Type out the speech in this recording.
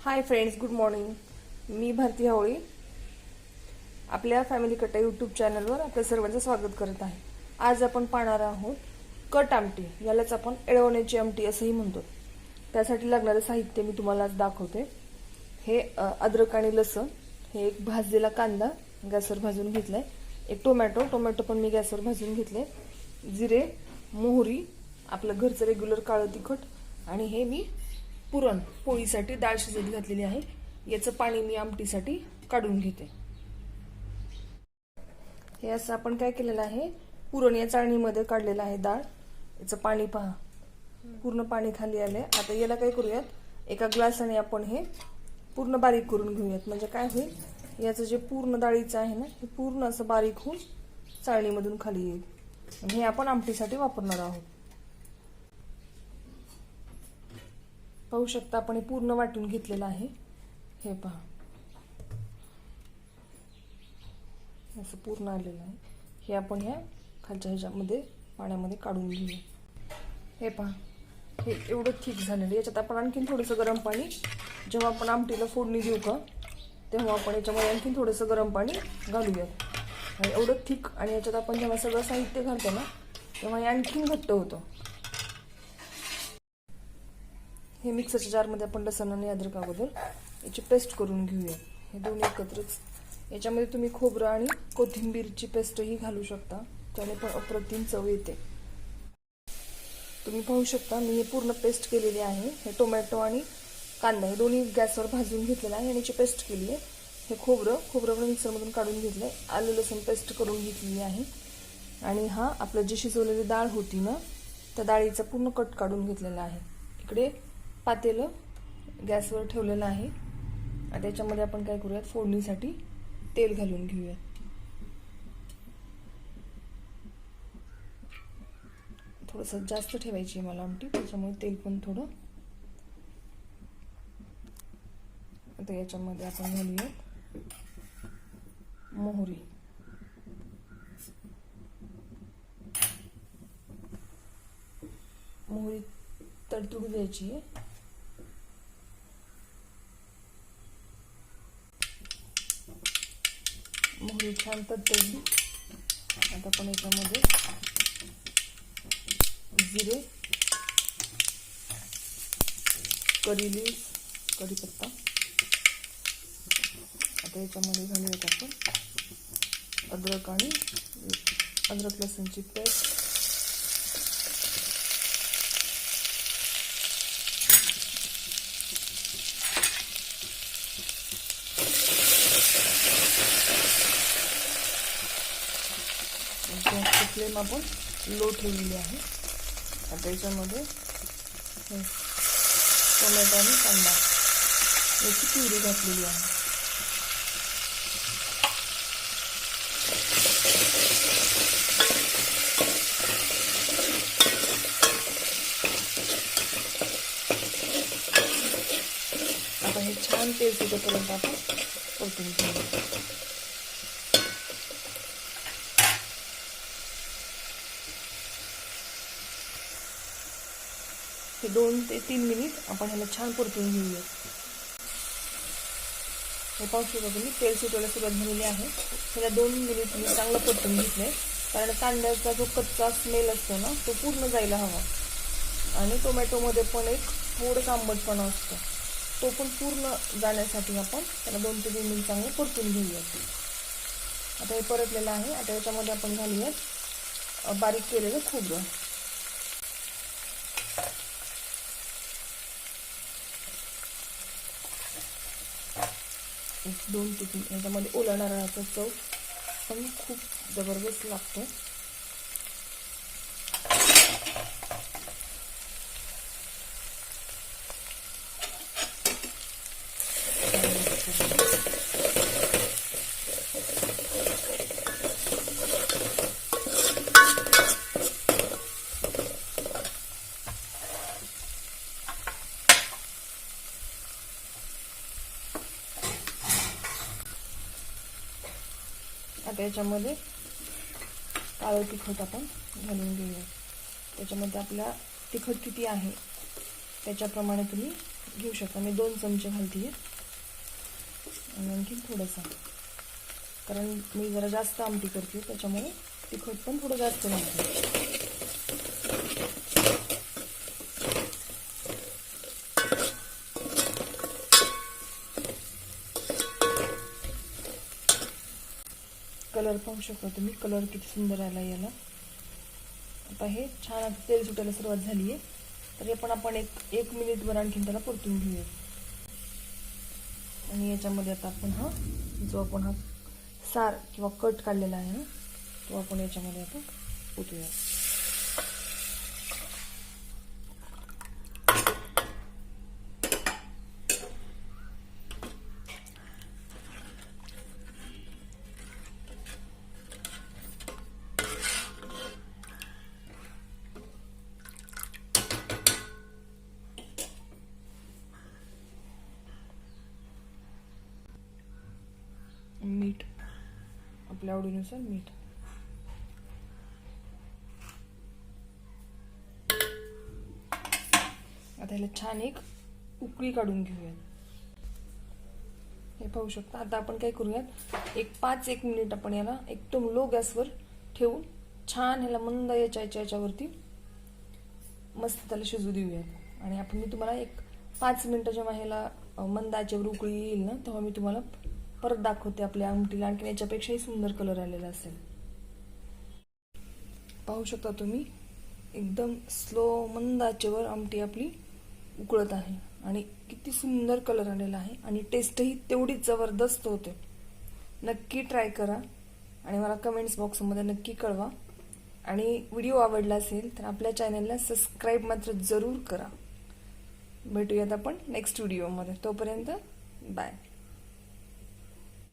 हाय friends, good morning. मी भारती हावळी आपल्या family कट्टा यूट्यूब चॅनलवर आपल्या सर्वांचं स्वागत करत आहे. आज आपण पाहणार आहोत कट आमटी. यालाच आपण एळवण्याची आमटी असंही म्हणतो. त्यासाठी लागणारे साहित्य मी तुम्हाला आज दाखवते. हे अद्रक आणि लसूण, हे एक भाजलेला कांदा गॅसवर भाजून घेतलाय, एक टोमॅटो पण मी गॅसवर भाजून घेतले, जिरे, मोहरी, आपलं घरचं रेग्युलर काळं तिखट, आणि हे मी पुरण पोळीसाठी डाळ शिजत घातलेली आहे. याचं पाणी मी आमटीसाठी काढून घेते. हे असं आपण काय केलेलं आहे, पुरण या चाळणीमध्ये काढलेलं आहे डाळ. याचं पाणी पहा, पूर्ण पाणी खाली आलंय. आता याला काय करूयात, एका ग्लासाने आपण हे पूर्ण बारीक करून घेऊयात. म्हणजे काय होईल, याचं जे पूर्ण डाळीचं आहे ना, हे पूर्ण असं बारीक होऊन चाळणीमधून खाली येईल. हे आपण आमटीसाठी वापरणार आहोत. पाहू शकता, आपण हे पूर्ण वाटून घेतलेलं आहे. हे पहा, असं पूर्ण आलेलं आहे. हे आपण ह्या खालच्या ह्याच्यामध्ये पाण्यामध्ये काढून घेऊया. हे पहा, हे एवढं थिक झालेलं. याच्यात आपण आणखीन थोडंसं गरम पाणी, जेव्हा आपण आमटीला फोडणी देऊ का, तेव्हा आपण याच्यामध्ये आणखीन थोडंसं गरम पाणी घालूयात. आणि एवढं थिक, आणि याच्यात आपण जेव्हा सगळं साहित्य घालतो ना, तेव्हा हे आणखीन घट्ट होतं. हे मिक्सरच्या जारमध्ये आपण लसूण आणि अद्रक अगोदर याची पेस्ट करून घेऊया. हे दोन्ही एकत्रच. याच्यामध्ये तुम्ही खोबरं आणि कोथिंबीरची पेस्टही घालू शकता, त्याने पण अप्रतिम चव येते. तुम्ही पाहू शकता, मी हे पूर्ण पेस्ट केलेली आहे. हे टोमॅटो आणि कांदा हे दोन्ही गॅसवर भाजून घेतलेलं आहे आणि याची पेस्ट केली आहे. हे खोबरं पण मिक्सरमधून काढून घेतलं आहे. आलं लसूण पेस्ट करून घेतलेली आहे. आणि हा आपलं जी शिजवलेली डाळ होती ना, त्या डाळीचा पूर्ण कट काढून घेतलेला आहे. इकडे पातेलं गॅसवर ठेवलेलं आहे. आता त्याच्यामध्ये आपण काय करूयात, फोडणीसाठी तेल घालून घेऊयात. थोडंसं जास्त ठेवायची आहे मला आमटी, त्याच्यामुळे तेल पण थोडं. आता याच्यामध्ये आपण घालूयात मोहरी. मोहरी तडतडू द्यायची आहे. मोहरी छान तडतडली. आता आपण याच्यामध्ये जिरे, करी लीव्स, कढीपत्ता. आता याच्यामध्ये घालूयात आपण अद्रक लसूणची पेस्ट, फ्लेम आपण लो ठेवलेली आहे. आता याच्यामध्ये टोमॅटो आणि कांदा याची प्युरी घातलेली आहे. आता हे छान तेल सुटेपर्यंत आपण परतून घेऊया. हे 2 ते 3 मिनिट आपण ह्याला छान परतून घेऊया. हे पाहू शकता तुम्ही, तेल सुटायला सुरुवात झालेली आहे. ह्याला 2 मिनिट मी चांगलं परतून घेतलंय, कारण कांद्याचा जो कच्चा स्मेल असतो ना, तो पूर्ण जायला हवा. आणि टोमॅटोमध्ये पण एक थोडंसं आंबटपणा असतो, तो पण पूर्ण जाण्यासाठी आपण त्याला 2 ते 3 मिनिट चांगलं परतून घेऊया. आता हे परतलेलं आहे. आता याच्यामध्ये आपण घालूयात बारीक केलेलं खोबरं. एक 2 ते 3 याच्यामध्ये ओला नारळाचा चव पण खूप जबरदस्त लागतो. आता याच्यामध्ये काळं तिखट आपण घालून घेऊया. त्याच्यामध्ये आपल्या तिखट किती आहे त्याच्याप्रमाणे तुम्ही घेऊ शकता. मी 2 चमचे घालते आणि आणखी थोडंसं, कारण मी जरा जास्त आमटी करते त्याच्यामुळे तिखट पण थोडं जास्त घालते. कलर पाहू शकता तुम्ही, कलर किती सुंदर आला याला. आता हे छान तेल सुटायला सुरुवात झाली आहे, तर आपण एक मिनिटभर आणखीन त्याला परतून घेऊया. आणि याच्यामध्ये आता आपण जो आपण सार किंवा कट काढलेला आहे ना, तो आपण याच्यामध्ये आता ओतूया. मीठ आपल्या आवडीनुसार मीठ. आता ह्याला छान एक उकळी काढून घेऊयात. हे पाहू शकता. आता आपण काय करूयात, 5-1 मिनिट आपण याला एकदम लो गॅसवर ठेवून छान ह्याला मंद याच्यावरती मस्त त्याला शिजू देऊयात. आणि मी तुम्हाला 5 मिनिटं जेव्हा ह्याला मंद आचेवर उकळी येईल ना, तेव्हा मी तुम्हाला परत दाखवते आपल्या आमटीला आणखी याच्यापेक्षाही सुंदर कलर आलेला असेल. पाहू शकता तुम्ही, एकदम स्लो मंद आचेवर आमटी आपली उकळत आहे आणि किती सुंदर कलर आलेला आहे आणि टेस्टही तेवढीच जबरदस्त होते. नक्की ट्राय करा आणि मला कमेंट्स बॉक्समध्ये नक्की कळवा. आणि व्हिडिओ आवडला असेल तर आपल्या चॅनलला सबस्क्राईब मात्र जरूर करा. भेटूयात आपण नेक्स्ट व्हिडिओमध्ये. तोपर्यंत बाय.